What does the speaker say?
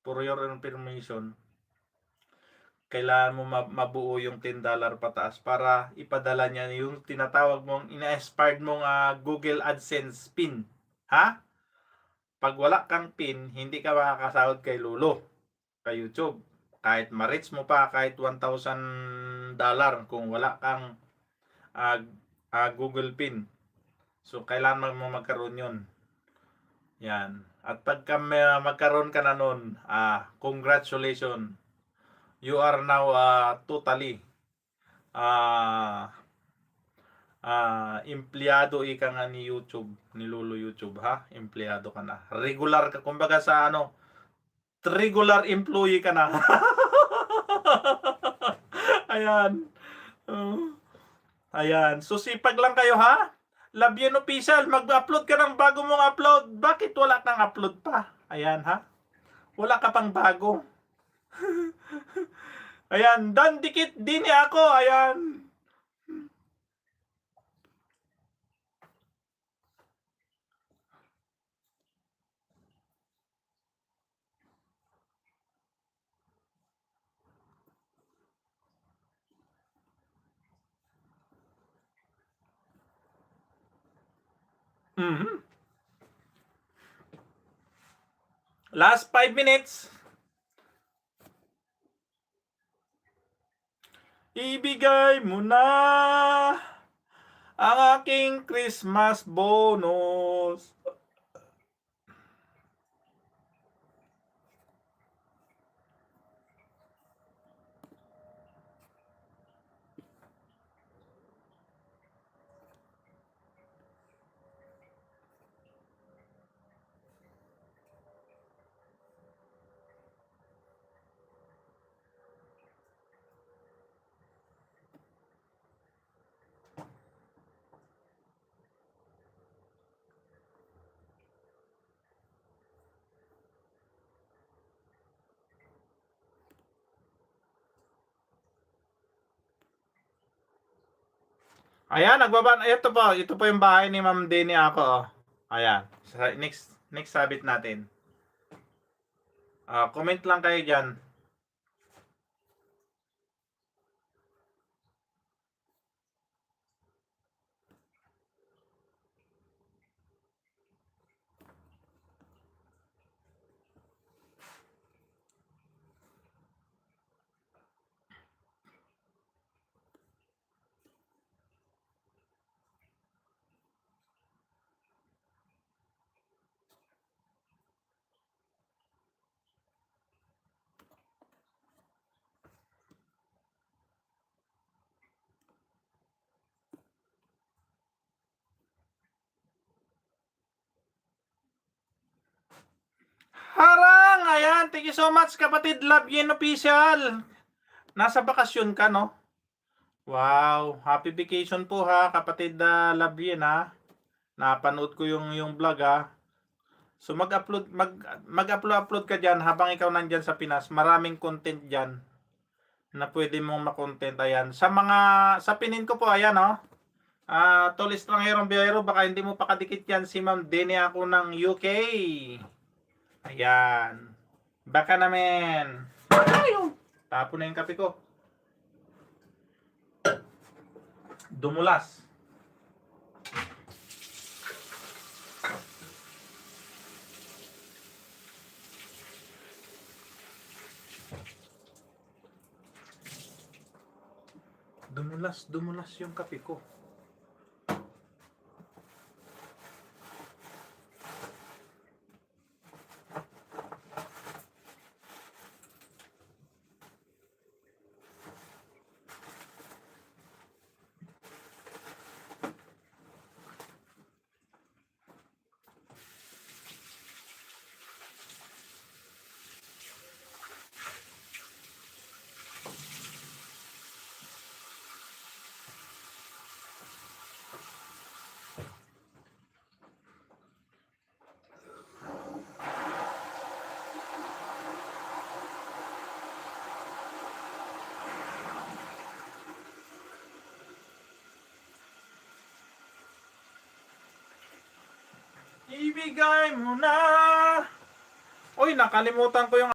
For your information, kailangan mo mabuo yung $10 pataas para ipadala niya yung tinatawag mong ina-expired mong Google AdSense PIN. Ha? Pag wala kang PIN, hindi ka makakasahod kay Lolo, kay YouTube. Kahit ma-reach mo pa kahit $1,000 kung wala kang Google PIN. So, kailangan mo magkaroon yun. Yan. At pagka magkaroon ka na nun, congratulations. You are now totally empleyado ika nga ni YouTube, ni Lolo YouTube, ha? Empleyado ka na. Regular ka, kumbaga sa regular employee ka na. Ayan. Ayan. So sipag lang kayo, ha? Labyan Official, mag-upload ka ng bago mong upload. Bakit wala kang upload pa? Ayan, ha? Wala ka pang bago. Ayan, dan dikit din ako. Ayan. Last 5 minutes. Ibigay mo na ang aking Christmas bonus. Ayan, nagbaba. Ito po yung bahay ni Ma'am Denny ako. Oh. Ayan. Next sabit natin. Comment lang kayo dyan. Harang! Ayan, thank you so much kapatid Labyen Official. Nasa bakasyon ka, no? Wow, happy vacation po ha kapatid Labyen, ha. Napanood ko yung vlog, ha. So mag-upload ka diyan habang ikaw nandiyan sa Pinas. Maraming content diyan na pwede mong ma-content. Ayan. Sa pinin ko po, ayan, oh. Tol Estrangerong Biyahero, baka hindi mo pa kadikit yan si Ma'am Denny ako ng UK. Ayan. Baka naman. Tapo na yung kape ko. Dumulas. Dumulas yung kape ko. Ibigay mo na. Uy, nakalimutan ko yung